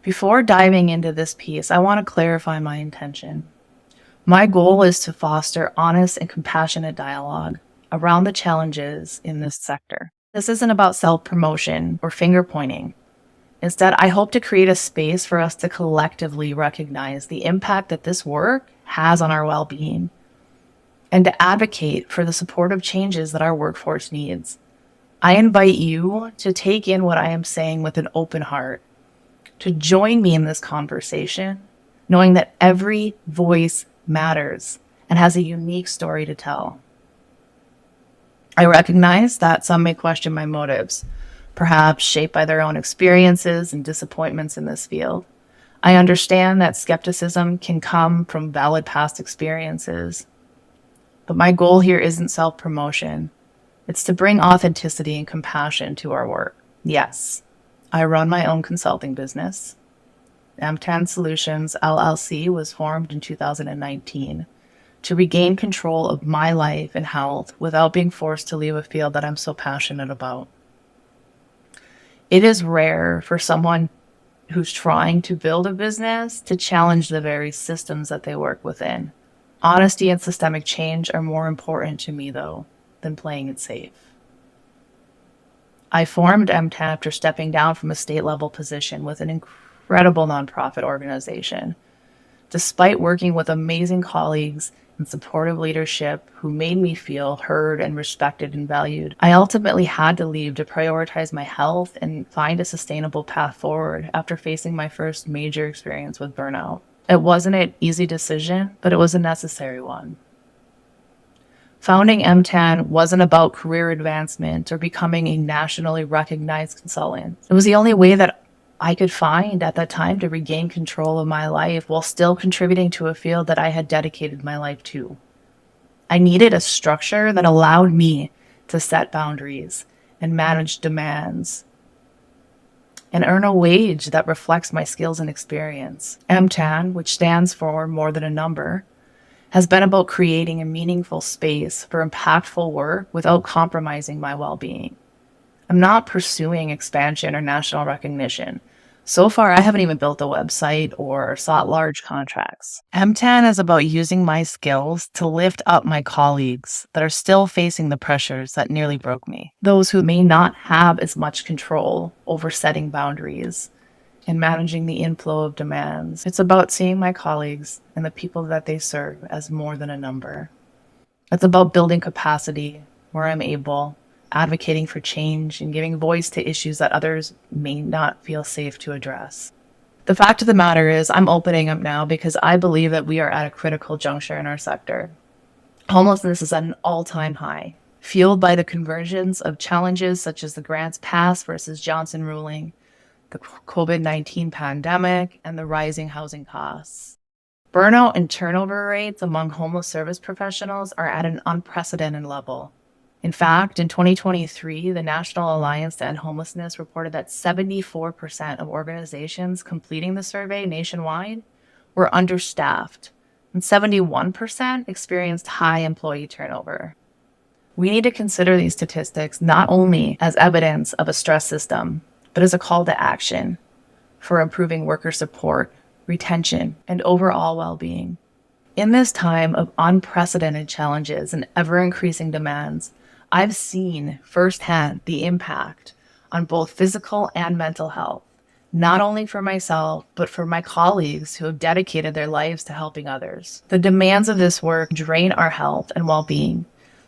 Before diving into this piece, I want to clarify my intention. My goal is to foster honest and compassionate dialogue around the challenges in this sector. This isn't about self-promotion or finger-pointing. Instead, I hope to create a space for us to collectively recognize the impact that this work has on our well-being and to advocate for the supportive changes that our workforce needs. I invite you to take in what I am saying with an open heart, to join me in this conversation, knowing that every voice matters and has a unique story to tell. I recognize that some may question my motives, perhaps shaped by their own experiences and disappointments in this field. I understand that skepticism can come from valid past experiences, but my goal here isn't self-promotion. It's to bring authenticity and compassion to our work. Yes, I run my own consulting business. MTAN Solutions, LLC was formed in 2019 to regain control of my life and health without being forced to leave a field that I'm so passionate about. It is rare for someone who's trying to build a business to challenge the very systems that they work within. Honesty and systemic change are more important to me, though, than playing it safe. I formed MTAN after stepping down from a state-level position with an incredible nonprofit organization. Despite working with amazing colleagues and supportive leadership who made me feel heard and respected and valued, I ultimately had to leave to prioritize my health and find a sustainable path forward after facing my first major experience with burnout. It wasn't an easy decision, but it was a necessary one. Founding MTAN wasn't about career advancement or becoming a nationally recognized consultant. It was the only way that I could find at that time to regain control of my life while still contributing to a field that I had dedicated my life to. I needed a structure that allowed me to set boundaries and manage demands and earn a wage that reflects my skills and experience. MTAN, which stands for more than a number, has been about creating a meaningful space for impactful work without compromising my well-being. I'm not pursuing expansion or national recognition. So far, I haven't even built a website or sought large contracts. MTAN is about using my skills to lift up my colleagues that are still facing the pressures that nearly broke me. Those who may not have as much control over setting boundaries and managing the inflow of demands. It's about seeing my colleagues and the people that they serve as more than a number. It's about building capacity where I'm able, advocating for change, and giving voice to issues that others may not feel safe to address. The fact of the matter is, I'm opening up now because I believe that we are at a critical juncture in our sector. Homelessness is at an all-time high, fueled by the convergence of challenges such as the Grants Pass versus Johnson ruling, the COVID-19 pandemic, and the rising housing costs. Burnout and turnover rates among homeless service professionals are at an unprecedented level. In fact, in 2023, the National Alliance to End Homelessness reported that 74% of organizations completing the survey nationwide were understaffed, and 71% experienced high employee turnover. We need to consider these statistics not only as evidence of a stress system, but as a call to action for improving worker support, retention, and overall well-being. In this time of unprecedented challenges and ever-increasing demands, I've seen firsthand the impact on both physical and mental health, not only for myself, but for my colleagues who have dedicated their lives to helping others. The demands of this work drain our health and well-being,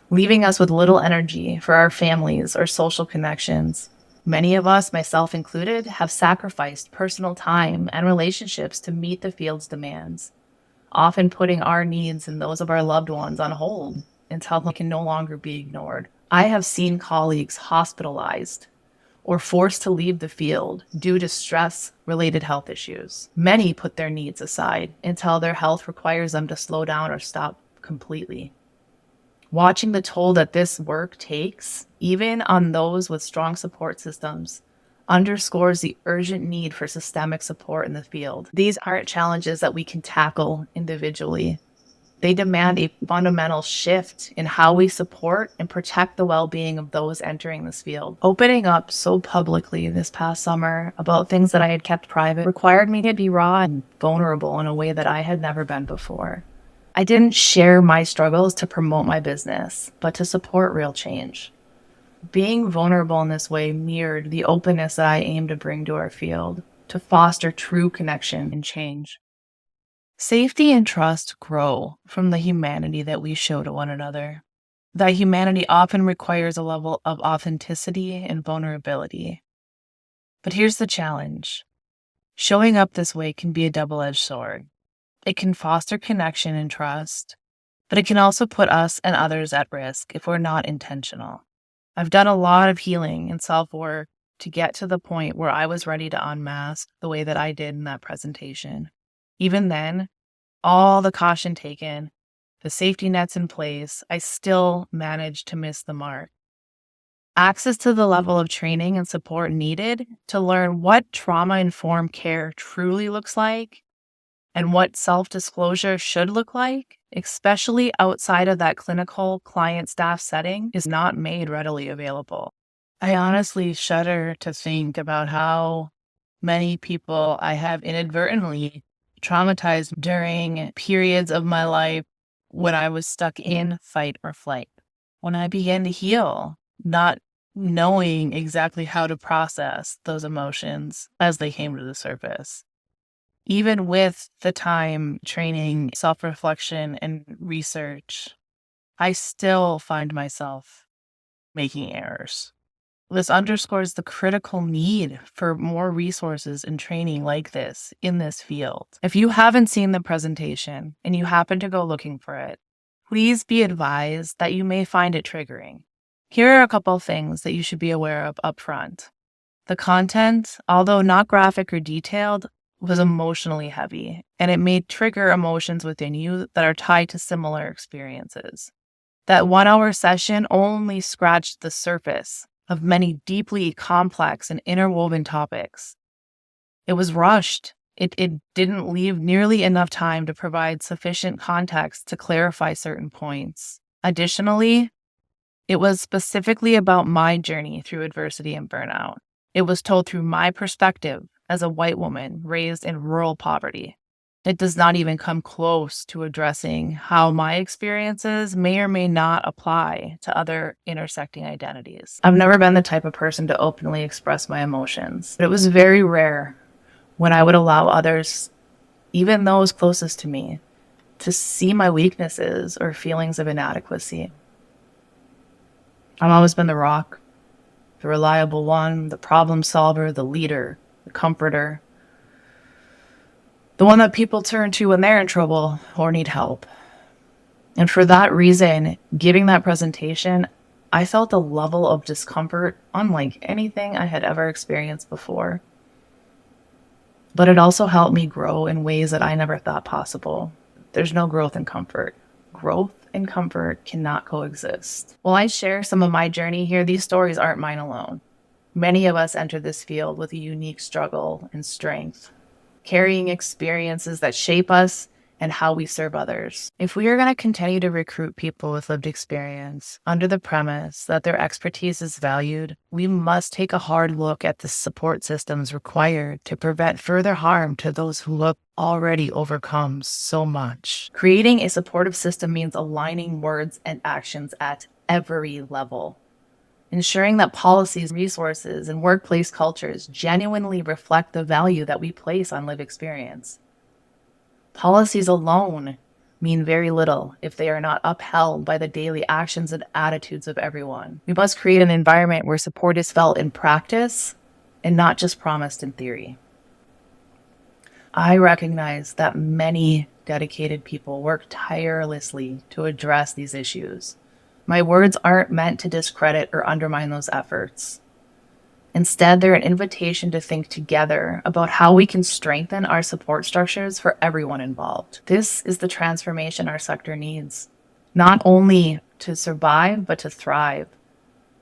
leaving us with little energy for our families or social connections. Many of us, myself included, have sacrificed personal time and relationships to meet the field's demands, often putting our needs and those of our loved ones on hold until they can no longer be ignored. I have seen colleagues hospitalized or forced to leave the field due to stress-related health issues. Many put their needs aside until their health requires them to slow down or stop completely. Watching the toll that this work takes, even on those with strong support systems, underscores the urgent need for systemic support in the field. These aren't challenges that we can tackle individually. They demand a fundamental shift in how we support and protect the well-being of those entering this field. Opening up so publicly this past summer about things that I had kept private required me to be raw and vulnerable in a way that I had never been before. I didn't share my struggles to promote my business, but to support real change. Being vulnerable in this way mirrored the openness that I aim to bring to our field, to foster true connection and change. Safety and trust grow from the humanity that we show to one another. That humanity often requires a level of authenticity and vulnerability. But here's the challenge. Showing up this way can be a double-edged sword. It can foster connection and trust, but it can also put us and others at risk if we're not intentional. I've done a lot of healing and self-work to get to the point where I was ready to unmask the way that I did in that presentation. Even then, all the caution taken, the safety nets in place, I still managed to miss the mark. Access to the level of training and support needed to learn what trauma-informed care truly looks like and what self-disclosure should look like, especially outside of that clinical client-staff setting, is not made readily available. I honestly shudder to think about how many people I have inadvertently traumatized during periods of my life when I was stuck in fight or flight. When I began to heal, not knowing exactly how to process those emotions as they came to the surface. Even with the time, training, self-reflection, and research, I still find myself making errors. This underscores the critical need for more resources and training like this in this field. If you haven't seen the presentation and you happen to go looking for it, please be advised that you may find it triggering. Here are a couple things that you should be aware of upfront. The content, although not graphic or detailed, was emotionally heavy, and it may trigger emotions within you that are tied to similar experiences. That 1-hour session only scratched the surface of many deeply complex and interwoven topics. It was rushed. It didn't leave nearly enough time to provide sufficient context to clarify certain points. Additionally, it was specifically about my journey through adversity and burnout. It was told through my perspective as a white woman raised in rural poverty. It does not even come close to addressing how my experiences may or may not apply to other intersecting identities. I've never been the type of person to openly express my emotions, but it was very rare when I would allow others, even those closest to me, to see my weaknesses or feelings of inadequacy. I've always been the rock, the reliable one, the problem solver, the leader, the comforter, the one that people turn to when they're in trouble or need help. And for that reason, giving that presentation, I felt a level of discomfort unlike anything I had ever experienced before. But it also helped me grow in ways that I never thought possible. There's no growth in comfort. Growth and comfort cannot coexist. While I share some of my journey here, these stories aren't mine alone. Many of us enter this field with a unique struggle and strength, carrying experiences that shape us and how we serve others. If we are going to continue to recruit people with lived experience under the premise that their expertise is valued, we must take a hard look at the support systems required to prevent further harm to those who look already overcome so much. Creating a supportive system means aligning words and actions at every level. Ensuring that policies, resources, and workplace cultures genuinely reflect the value that we place on lived experience. Policies alone mean very little if they are not upheld by the daily actions and attitudes of everyone. We must create an environment where support is felt in practice and not just promised in theory. I recognize that many dedicated people work tirelessly to address these issues. My words aren't meant to discredit or undermine those efforts. Instead, they're an invitation to think together about how we can strengthen our support structures for everyone involved. This is the transformation our sector needs, not only to survive, but to thrive.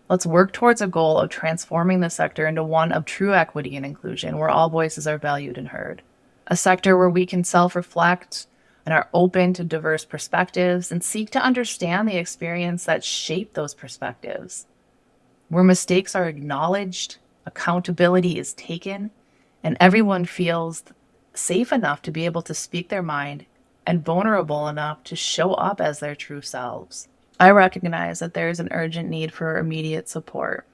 Let's work towards a goal of transforming the sector into one of true equity and inclusion, where all voices are valued and heard. A sector where we can self-reflect and are open to diverse perspectives and seek to understand the experience that shaped those perspectives. Where mistakes are acknowledged, accountability is taken, and everyone feels safe enough to be able to speak their mind and vulnerable enough to show up as their true selves. I recognize that there is an urgent need for immediate support.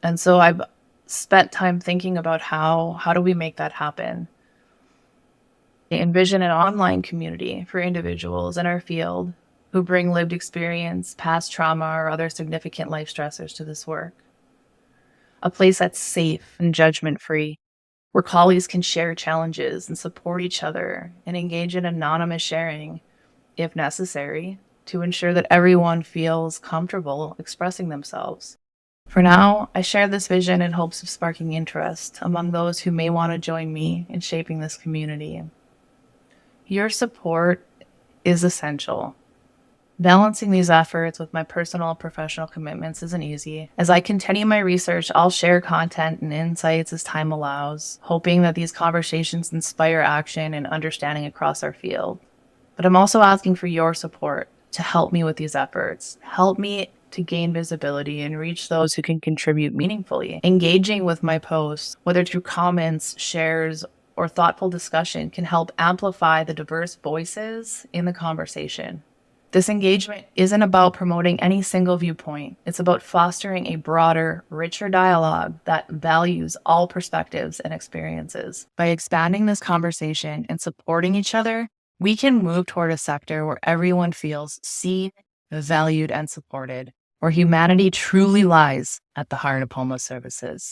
And so I've spent time thinking about how do we make that happen? I envision an online community for individuals in our field who bring lived experience, past trauma, or other significant life stressors to this work. A place that's safe and judgment-free, where colleagues can share challenges and support each other and engage in anonymous sharing, if necessary, to ensure that everyone feels comfortable expressing themselves. For now, I share this vision in hopes of sparking interest among those who may want to join me in shaping this community. Your support is essential. Balancing these efforts with my personal and professional commitments isn't easy. As I continue my research, I'll share content and insights as time allows, hoping that these conversations inspire action and understanding across our field. But I'm also asking for your support to help me with these efforts. Help me to gain visibility and reach those who can contribute meaningfully. Engaging with my posts, whether through comments, shares, or thoughtful discussion, can help amplify the diverse voices in the conversation. This engagement isn't about promoting any single viewpoint. It's about fostering a broader, richer dialogue that values all perspectives and experiences. By expanding this conversation and supporting each other, we can move toward a sector where everyone feels seen, valued, and supported, where humanity truly lies at the heart of homeless services.